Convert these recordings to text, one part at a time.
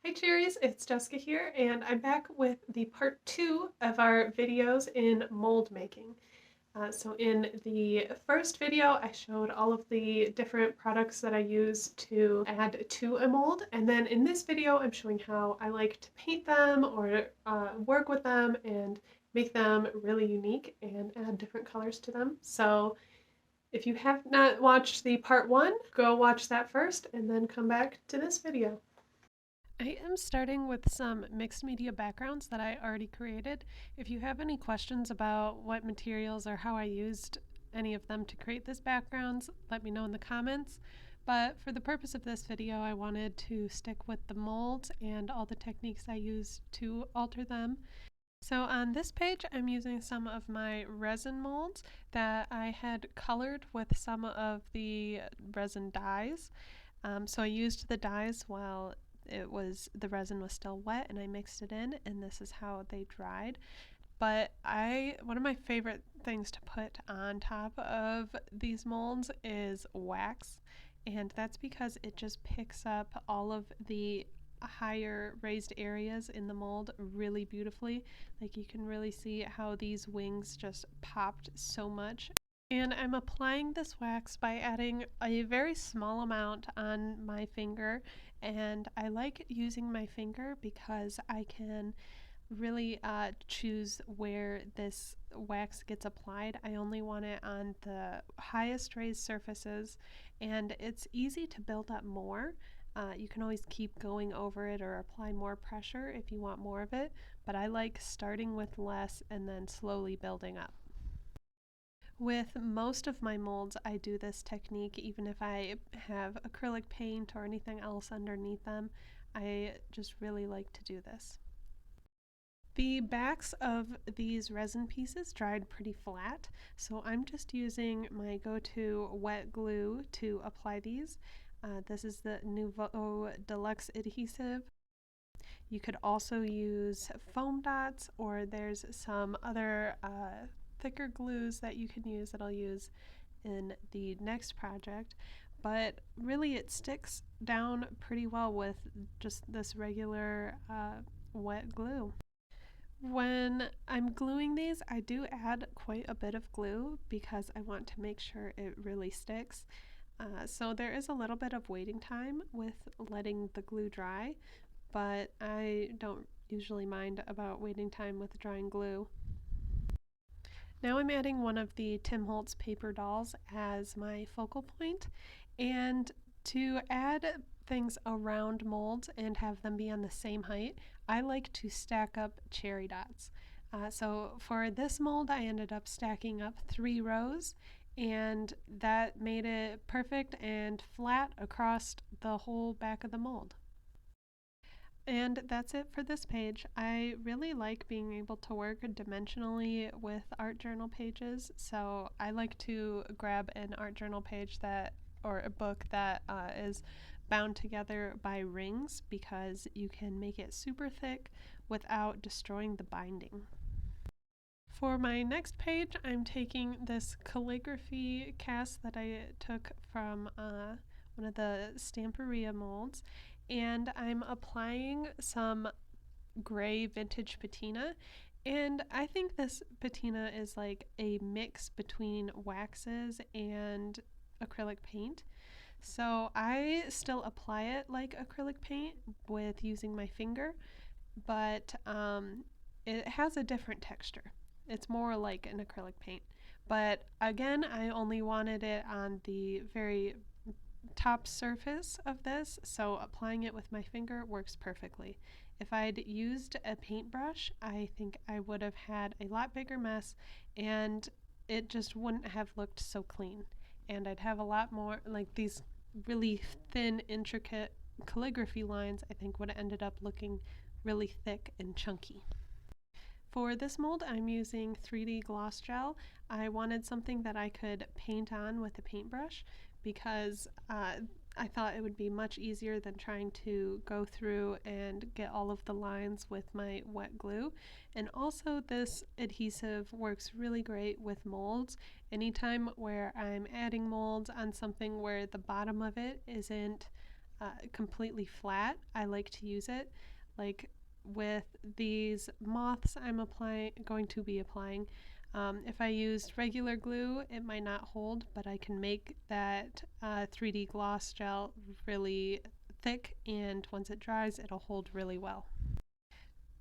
Hi Cherries, it's Jessica here, and I'm back with the part 2 of our videos in mold making. So in the first video, I showed all of the different products that I use to add to a mold, and then in this video, I'm showing how I like to paint them or work with them and make them really unique and add different colors to them. So if you have not watched the part 1, go watch that first and then come back to this video. I am starting with some mixed media backgrounds that I already created. If you have any questions about what materials or how I used any of them to create these backgrounds, let me know in the comments. But for the purpose of this video, I wanted to stick with the molds and all the techniques I used to alter them. So on this page, I'm using some of my resin molds that I had colored with some of the resin dyes. So I used the dyes while the resin was still wet, and I mixed it in, and this is how they dried. But one of my favorite things to put on top of these molds is wax, and that's because it just picks up all of the higher raised areas in the mold really beautifully. Like, you can really see how these wings just popped so much. And I'm applying this wax by adding a very small amount on my finger, and I like using my finger because I can really choose where this wax gets applied. I only want it on the highest raised surfaces, and it's easy to build up more. You can always keep going over it or apply more pressure if you want more of it, but I like starting with less and then slowly building up. With most of my molds, I do this technique even if I have acrylic paint or anything else underneath them. I just really like to do this. The backs of these resin pieces dried pretty flat, so I'm just using my go-to wet glue to apply these. This is the Nouveau Deluxe adhesive. You could also use foam dots, or there's some other thicker glues that you can use that I'll use in the next project. But really it sticks down pretty well with just this regular wet glue. When I'm gluing these, I do add quite a bit of glue because I want to make sure it really sticks. So there is a little bit of waiting time with letting the glue dry, but I don't usually mind about waiting time with drying glue. Now I'm adding one of the Tim Holtz paper dolls as my focal point, and to add things around molds and have them be on the same height, I like to stack up cherry dots. So for this mold, I ended up stacking up 3 rows, and that made it perfect and flat across the whole back of the mold. And that's it for this page. I really like being able to work dimensionally with art journal pages, so I like to grab an art journal page or a book that is bound together by rings, because you can make it super thick without destroying the binding. For my next page, I'm taking this calligraphy cast that I took from one of the Stamperia molds, and I'm applying some gray vintage patina. And I think this patina is like a mix between waxes and acrylic paint. So I still apply it like acrylic paint with using my finger, but it has a different texture. It's more like an acrylic paint. But again, I only wanted it on the very top surface of this, so applying it with my finger works perfectly. If I'd used a paintbrush, I think I would have had a lot bigger mess, and it just wouldn't have looked so clean. And I'd have a lot more, like, these really thin, intricate calligraphy lines, I think would have ended up looking really thick and chunky. For this mold, I'm using 3D gloss gel. I wanted something that I could paint on with a paintbrush because I thought it would be much easier than trying to go through and get all of the lines with my wet glue. And also, this adhesive works really great with molds. Anytime where I'm adding molds on something where the bottom of it isn't completely flat, I like to use it. Like with these moths going to be applying, if I used regular glue, it might not hold, but I can make that 3D gloss gel really thick, and once it dries, it'll hold really well.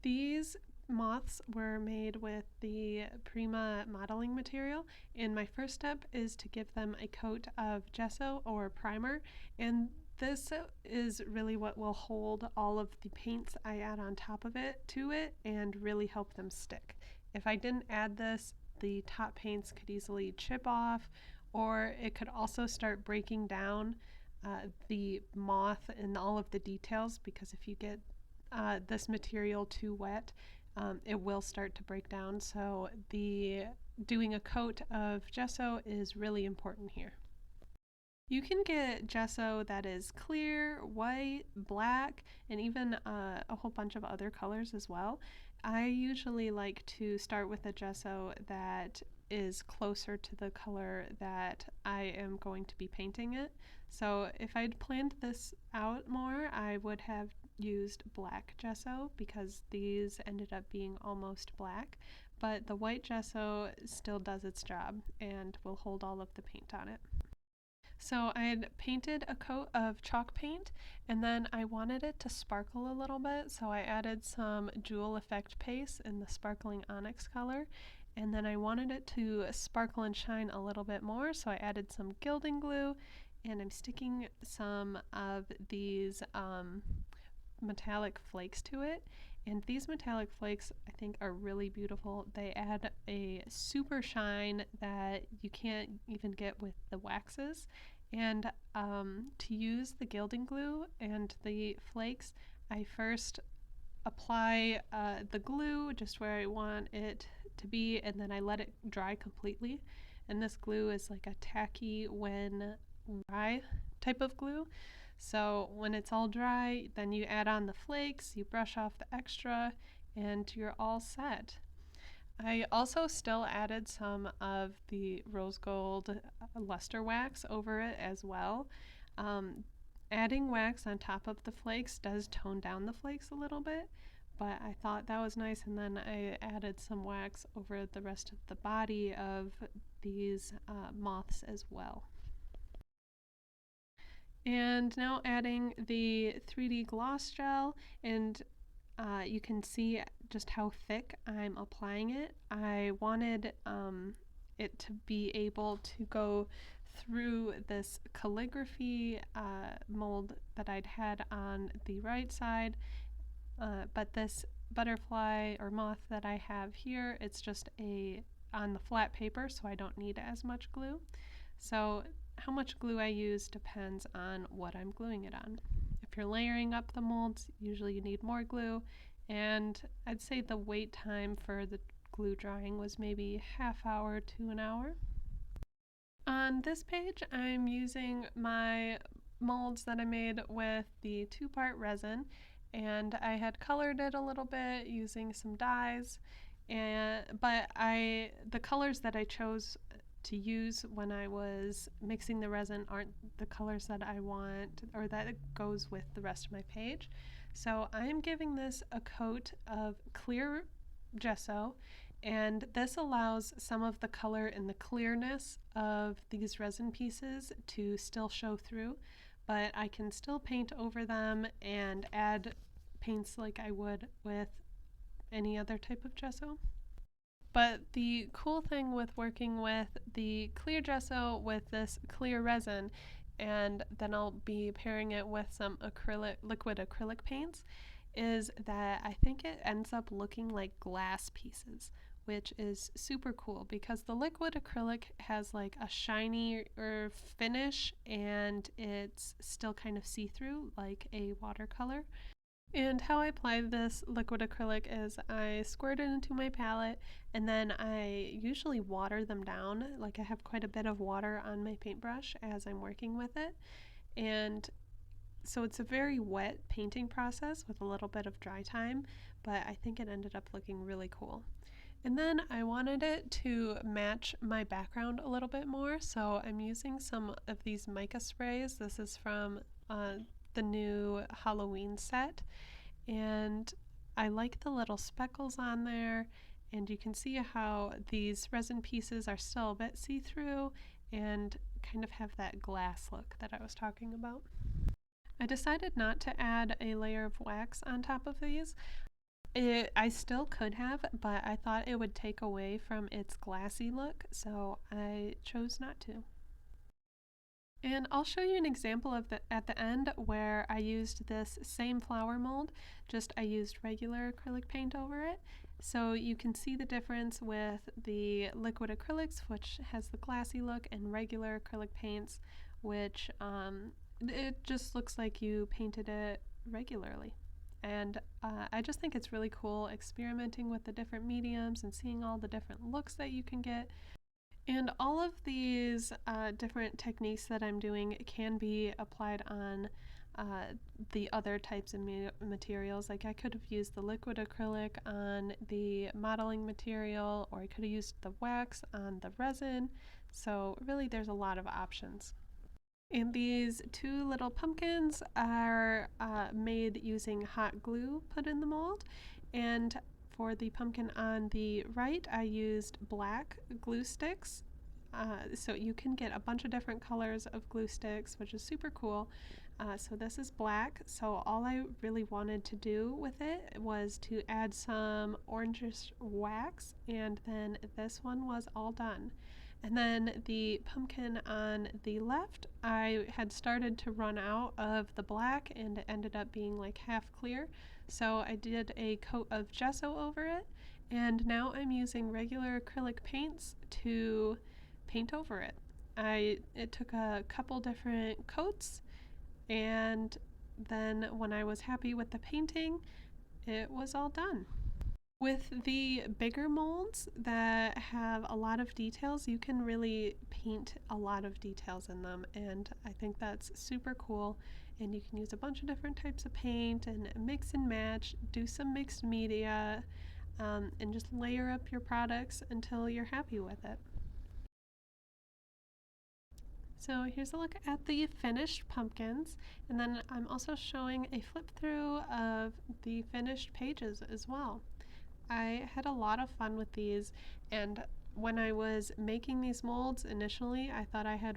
These moths were made with the Prima modeling material, and my first step is to give them a coat of gesso or primer, and this is really what will hold all of the paints I add on top of it to it and really help them stick. If I didn't add this, the top paints could easily chip off, or it could also start breaking down the moth and all of the details, because if you get this material too wet, it will start to break down. So doing a coat of gesso is really important here. You can get gesso that is clear, white, black, and even a whole bunch of other colors as well. I usually like to start with a gesso that is closer to the color that I am going to be painting it. So if I'd planned this out more, I would have used black gesso because these ended up being almost black, but the white gesso still does its job and will hold all of the paint on it. So I had painted a coat of chalk paint, and then I wanted it to sparkle a little bit, so I added some jewel effect paste in the sparkling onyx color, and then I wanted it to sparkle and shine a little bit more, so I added some gilding glue, and I'm sticking some of these metallic flakes to it. And these metallic flakes I think are really beautiful. They add a super shine that you can't even get with the waxes. And to use the gilding glue and the flakes, I first apply the glue just where I want it to be, and then I let it dry completely. And this glue is like a tacky when dry type of glue. So when it's all dry, then you add on the flakes, you brush off the extra, and you're all set. I also still added some of the rose gold luster wax over it as well. Adding wax on top of the flakes does tone down the flakes a little bit, but I thought that was nice, and then I added some wax over the rest of the body of these moths as well. And now adding the 3D gloss gel, and you can see just how thick I'm applying it. I wanted it to be able to go through this calligraphy mold that I'd had on the right side, but this butterfly or moth that I have here, it's just on the flat paper, so I don't need as much glue. So how much glue I use depends on what I'm gluing it on. If you're layering up the molds, usually you need more glue, and I'd say the wait time for the glue drying was maybe half hour to an hour. On this page, I'm using my molds that I made with the 2-part resin, and I had colored it a little bit using some dyes, but the colors that I chose to use when I was mixing the resin aren't the colors that I want or that goes with the rest of my page. So I'm giving this a coat of clear gesso, and this allows some of the color and the clearness of these resin pieces to still show through, but I can still paint over them and add paints like I would with any other type of gesso. But the cool thing with working with the clear gesso with this clear resin, and then I'll be pairing it with some liquid acrylic paints, is that I think it ends up looking like glass pieces, which is super cool because the liquid acrylic has like a shinier finish and it's still kind of see-through like a watercolor. And how I apply this liquid acrylic is I squirt it into my palette, and then I usually water them down. Like I have quite a bit of water on my paintbrush as I'm working with it. And so it's a very wet painting process with a little bit of dry time, but I think it ended up looking really cool. And then I wanted it to match my background a little bit more, so I'm using some of these mica sprays. This is from the new Halloween set, and I like the little speckles on there, and you can see how these resin pieces are still a bit see-through and kind of have that glass look that I was talking about. I decided not to add a layer of wax on top of these. I still could have, but I thought it would take away from its glassy look, so I chose not to. And I'll show you an example of at the end where I used this same flower mold, just I used regular acrylic paint over it. So you can see the difference with the liquid acrylics, which has the glassy look, and regular acrylic paints, which it just looks like you painted it regularly. And I just think it's really cool experimenting with the different mediums and seeing all the different looks that you can get. And all of these different techniques that I'm doing can be applied on the other types of materials. Like I could have used the liquid acrylic on the modeling material, or I could have used the wax on the resin. So really there's a lot of options. And these two little pumpkins are made using hot glue put in the mold. And for the pumpkin on the right, I used black glue sticks. So you can get a bunch of different colors of glue sticks, which is super cool. So this is black. So all I really wanted to do with it was to add some orangish wax, and then this one was all done. And then the pumpkin on the left, I had started to run out of the black and it ended up being like half clear. So I did a coat of gesso over it, and now I'm using regular acrylic paints to paint over it. It took a couple different coats, and then when I was happy with the painting, it was all done. With the bigger molds that have a lot of details, you can really paint a lot of details in them, and I think that's super cool. And you can use a bunch of different types of paint and mix and match, do some mixed media, and just layer up your products until you're happy with it. So here's a look at the finished pumpkins, and then I'm also showing a flip through of the finished pages as well. I had a lot of fun with these, and when I was making these molds initially, I thought I had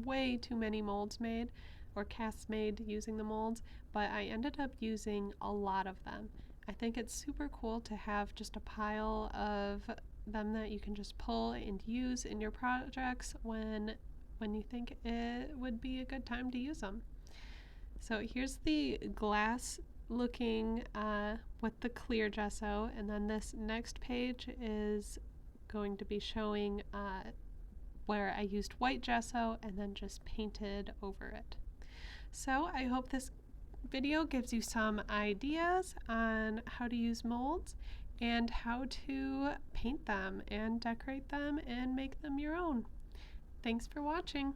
way too many molds made or casts made using the molds, but I ended up using a lot of them. I think it's super cool to have just a pile of them that you can just pull and use in your projects when you think it would be a good time to use them. So here's the glass looking with the clear gesso, and then this next page is going to be showing where I used white gesso and then just painted over it. So I hope this video gives you some ideas on how to use molds and how to paint them and decorate them and make them your own. Thanks for watching.